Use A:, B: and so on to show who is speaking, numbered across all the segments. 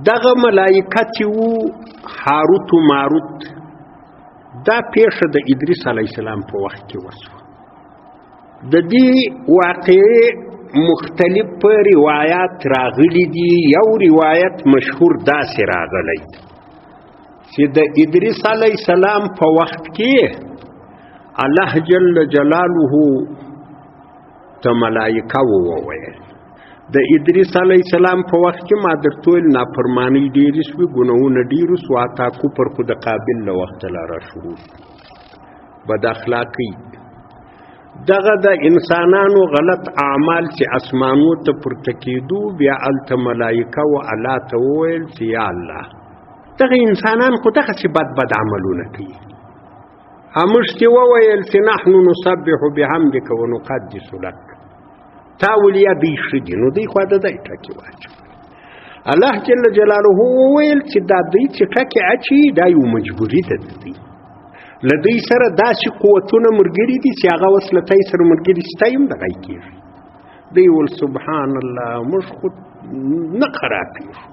A: دغه ملائکه چې وو هاروت و ماروت دا پیښه د ادریس علیه السلام په وخت کې وشوه. د دې واقعې مختلف روایات راغلي دي. یو روایت مشهور داسې راغلی چې د ادریس علیه السلام په وخت کې الله جل جلاله ته ملائکه وویل د ادریس علیه السلام په وخت کې ما درته ویل نافرمانۍ ډېرې شوې، ګناهونه ډېر شو، حتی کفر خو د قابل له وخته لا را شروع بد اخلاقي. دغه د انسانانو غلط اعمال چې اسمانو ته پورته کېدو، بیا هلته ملایکه و الله ته وویل چې یا الله دغه انسانان خو دغسې بد عملونه کوي. موږ چې وویل چې نحن نسبح بحمدک ونقدس لک، تا ولیا دوی ښه دي، نو دوی خوا د دی ټکې واچوي. الله جل جلاله وویل چې دا دوی چې ټکې اچوي دا یو مجبوري ده د دوی، له دوی سره داسې قوتونه ملګري دي چې هغه اوس له تاسې سره ملګري ستا یې هم دغه کېږي. دوی ویل سبحان الله موږ خو نه خرابېږو.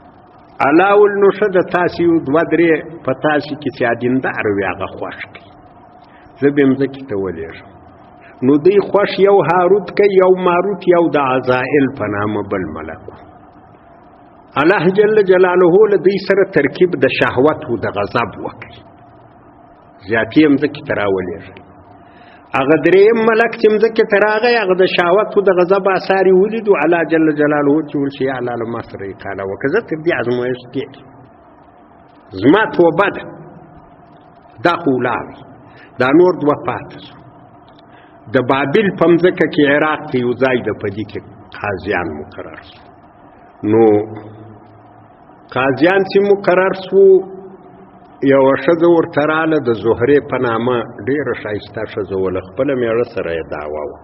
A: الله ویل نو ښه د تاسې یو دوه درې په تاسې کې چې دیندار وي هغه خوښ کړي، زه به یې مځکې ته ولېږم. نو دوی خوښ یو هاروت که یو ماروت یو د عزائل په نامه بل ملک. الله جل جلاله له دوی سره ترکیب د شهوت و د غضب وکړي، زیاتې یې مځکې ته راولېږل. هغه درېیم ملک چې مځکې ته راغی هغه د شهوت و د غضب اثار یې ولیدو. الله جل جلاله چې ویل چې یا الله له ما سره یې کاله وکړه، زه تر دې ازمایښت کې زما توبه ده دا خو ولاړې، دا نور دوه پاته شو. د بابل په مځکه کې عراق کې یو ځای د په دې کې قاضیان مقرر شو. نو قاضیان چې مقرر شو یوه ښځه ورته راله د زهرې په نامه ډېره ښایسته ښځه وله، خپله مېړه سره یې دعوه وه.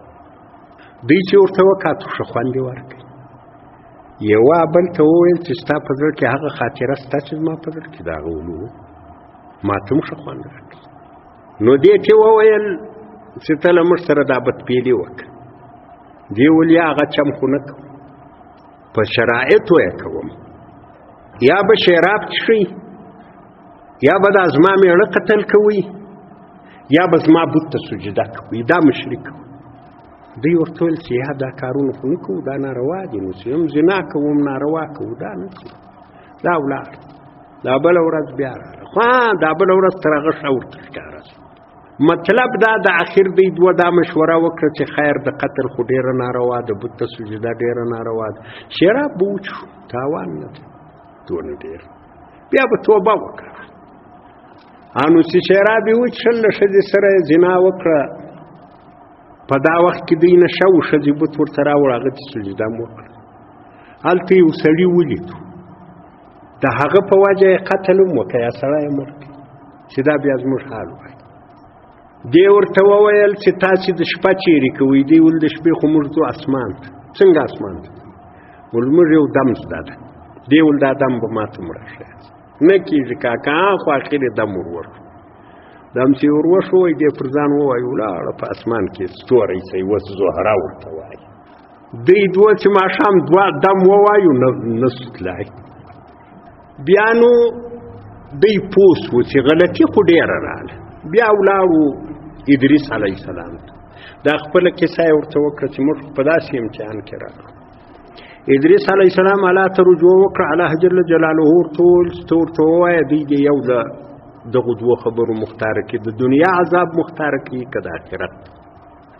A: دوی چې ورته وکاتو ښه خوند یې ورکړي. یوه بل ته وویل چې ستا په زړه کې هغه خاطره شته چې زما په زړه کې د هغه ولو ما ته هم ښه خوند راکړي. نو دې ته وویل چې ته له موږ سره دا بدپیلي وکړه. دې ویل یا هغه چم خو نه کوم، په شرایطو یې کوم، یا به شراب څښئ، یا به دا زما میړه قتل کوئ، یا به زما بت ته سجده کوئ، دا مشرک وو. دوی ورته ویل چې یا دا کارونه خو نه کوو، دا ناروا دي، نو چې هم زنا کوو هم ناروا کوو، دا نه کوو. دا ولاړ. دا بله ورځ بیا راغله، خو دا بله ورځ تر هغه ښه ورته ښکاره شو. مطلب دا د اخر دوی دوه دا مشوره وکړه چې خیر د قتل خو ډېره ناروا ده، بت ته سجده ډېره ناروا ده، شراب به وچښو تاوان نه ده دونه ډېر، بیا به توبه وکړه. نو چې شراب یې وچښل له ښځې سره یې زنا وکړه، په دا وخت کې دوی نشه و، ښځې بت ورته راوړ، هغه ته سجده م وکړه. هلته یو سړي ولیدو، د هغه په وجه یې قتل هم وکړه، یا سړی یې مړ کړي چې دا بیا زموږ حال وایي. دی ورته وویل چې تاسې د شپه چیرې کوئ؟ دی ویل د شپې خو موږ ځو اسمان ته. څنګه اسمان ته؟ ویل موږ یو دم زده ده. دی ویل دا دم به ما ته مړه ښایي نه کېږي کاکا. خو اخر یې دم ور وشو. دم چې ور وشو وایي دی پر ځان ووایي ولاړه په اسمان کې ستوری صحیح اوس زهره ورته وایي. دوی دوه چې ماښام دوه دم ووایو نه سو تلای. بیا نو دوی پوه شو چې غلطي خو ډېره راغله. بیا ولاړو ادریس علیه السلام ته. دا خپله کیسه یې ورته وکړه چې موږ په داسې امتحان کې راغلو. ادریس علیه السلام الله ته رجوع وکړه. الله جل جلاله ورته وویل چې ته ورته ووایه دوی دې یو د دغو دوه خبرو مختاره کړي، د دنیا عذاب مختاره کړي که د آخرت.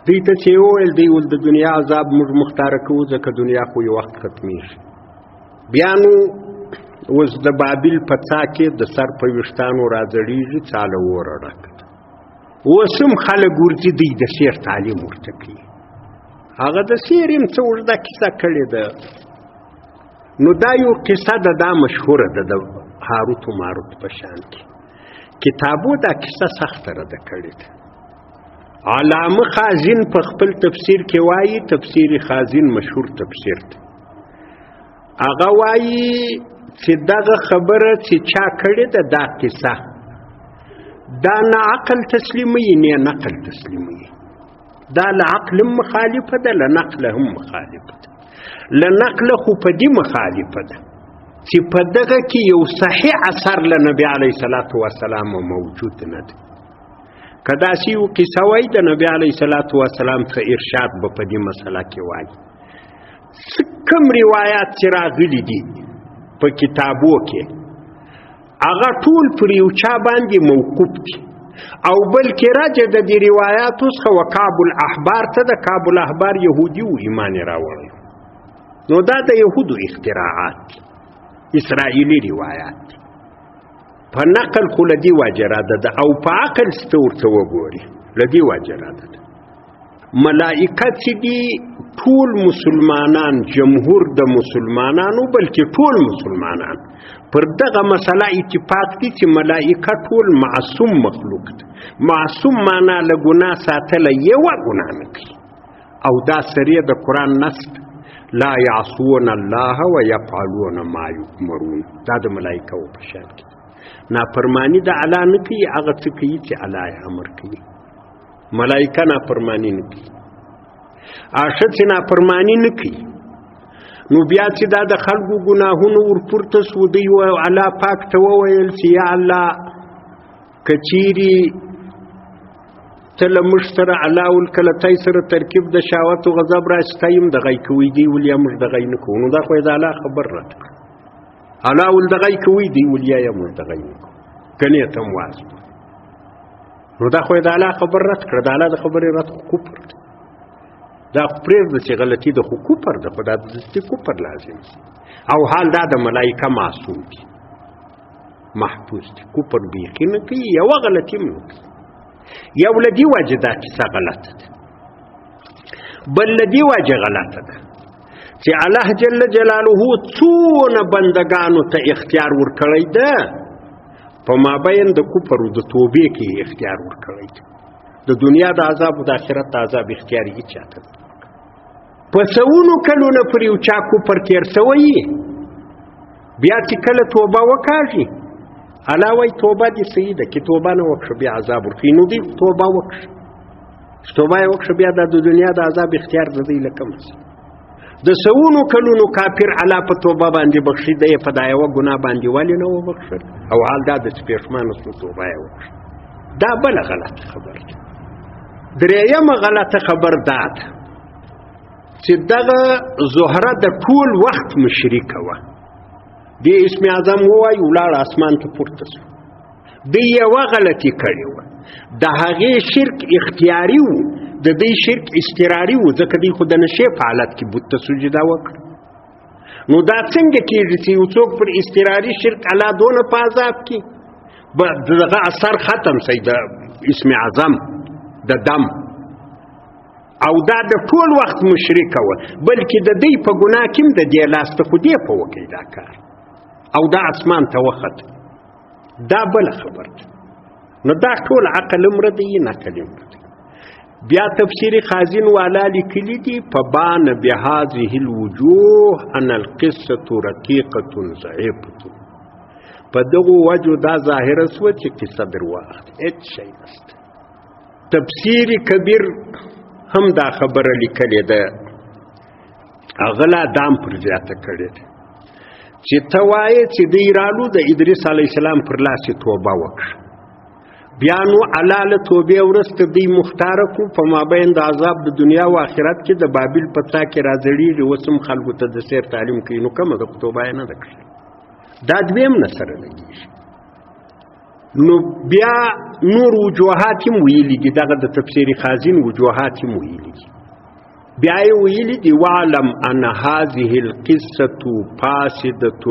A: دوی ته چې یې وویل دوی ویل د دنیا عذاب موږ مختاره کوو ځکه دنیا خو یو وخت ختمیږي. بیا نو اوس د بابل په څا کې د سر په ویښتانو راځړېږي څاله وره ډکه. اوس هم خلک ورځي دوی د سیر تعلیم ورته کوي. هغه د سیر یم څه اوږده کیسه کړې ده. نو دا یو قصه ده، دا مشهوره ده د هاروت و ماروت په شان کې. کتابو دا کیسه سخته رده کړې ده. علامه خازن په خپل تفسیر کې وایي، تفسیر خازن مشهور تفسیر ده، هغه وایي چې دغه خبره چې چا کړې ده دا قصه دا نه عقل تسلیموي نه نقل تسلیموي. دا له عقل هم مخالفه ده، له نقل هم مخالفه ده. له نقل خو په دې مخالفه ده چې په دغه کې یو صحیح اثر له نبی علیه الصلاة والسلام موجود نه دی. که داسې یو قصه وای د نبی علیه الصلاة والسلام څه ارشاد به په دې مسله کې وایي. کوم روایات چې راغلي دي په کتابو کې هغه ټول پر یو چا باندې موقوف دي، او بلکې راجع د دې روایاتو څخه وکعب الاحبار ته د کعب الاحبار یهودي و ایمان راوړی. نو دا د یهودو اختراعات دي، اسرائیلی روایات دي. په نقل خو له دې وجه راده ده، او په عقل څه ورته وګوري له دې وجه راده ده. ملائکه چې دي ټول مسلمانان، جمهور د مسلمانانو بلکې ټول مسلمانان پر دغه مسله اتفاق دي چې ملائکه ټول معصوم مخلوق دي. معصوم معنا له ګناه ساتله یوه ګناه نه کوي، او دا سریع د قرآن نص لا یعصون الله ویفعلون ما یؤمرون. دا د ملائکه په شان کې نافرمانی د الله نه کوي، هغه څه کوي چې الله یې امر کوي. ملائکه نافرمانی نه کوي، عاشق چې نافرمانی نه کوي. نو بیا چې دا د خلکو ګناهونو ورپورته سو، دوی الله پاک ته وویل چې یا الله که چیرې ته له موږ سره علاو الکلتای سره ترکیب د شهوت و غضب راشي ته یم دغه یې کوي، دی ولیا موږ دغه یې نه کوو. نو دا خو یې د الله خبر راته علاو دغه یې کوي، دی ولیا یې موږ دغه یې نه کوو، کنې ته م واسو. نو دا خو یې د الله خبر رد کړه. د الله د خبرې رد خو کفر دی. دا پرېږده چې غلطي د خو کفر ده، خو دا دستی کفر لازم. او حال دا د ملائکه معصوم دي، محفوظ دي، کفر بیخي نه کوي، یوه غلطي هم نه کوي. یو له دې وجې دا کیسه غلطه ده، بل له دې وجې غلطه ده چې الله جل جلاله څونه بندګانو ته اختیار ورکړی ده، په مابین د کفر او د توبې کې اختیار ورکړی ده. د دنیا د عذاب او د آخرت د عذاب اختیار یې چاته ده. په سوونو کلونه پر یو چا کفر تېر سوی، بیا چې کله توبه وکاږي الله وایي توبه دې صحیح ده، که توبه نه وکړه بیا عذاب ورکوي. نو دوی توبه وکړه، چې توبه یې وکړه بیا د دنیا د عذاب اختیار د دوی له کومه څه. د سوونو کلونو کافر الله په توبه باندې بخښي، دی په دا یوه ګناه باندې ولې نه وبخښل، او حال دا د چې پېښمانه سو توبه یې وکړه. دا بله غلطه خبر ده. درېیمه غلطه خبر دا ده چې دغه زهره د ټول وخت مشرکه وه. دې اسم اعظم ووایي ولاړ اسمان ته پورته شو. دوی یوه غلطي کړې وه، د هغې شرک اختیاري و، د دوی شرک اضطراري و، ځکه دوی خو د نشې په حالت کې بت ته سجده وکړه. نو دا څنګه کېږي چې یو څوک پر اضطراري شرک الله دونه په عذاب کې دغه اثر ختم شي د اسم اعظم د دم، او دا د ټول وخت مشرکه وه، بلکې د دوی په ګناه کې هم د دې لاس ته خو دې په وکړي دا کار، او دا اسمان ته وخت. دا بله خبر ده. نو دا ټول عقل امر دی، نقل امر دی. بیا تفسیر خازن والا لیکلی دی فبان بهذه الوجوه ان القصه رقیقه ضعیفه. په دغه وجو دا ظاهره سوه چې قصه درواغ ده، هېڅ شی نشته. تفسیر کبیر هم دا خبره لیکلې ده، هغه لا دام پر زیاته کړې ده چې ته وایې چې دوی رالو د ادریس علیه السلام پر لاس یې توبه وکړه، بیا نو الله له توبې وروسته دوی مختاره کړو په مابین د عذاب د دنیا و آخرت کې د بابل په څا کې راځړېږي، اوس هم خلکو ته د سیر تعلیم کوي. نو کومه ده توبه یې نه ده کړې. دا دویم نه سره لګېږي. نو بیا نور وجوهات هم ویلي دي، دغه د تفسیر خازن وجوهات هم ویلي دي. بیا یې ویلي دي وعلم ان هذه القصه فاسده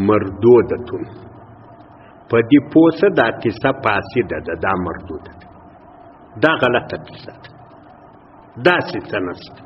A: مردوده. په دې پوسه دا قصه فاسده ده، دا مردوده ده، دا غلطه قصه ده، داسې څه نشته.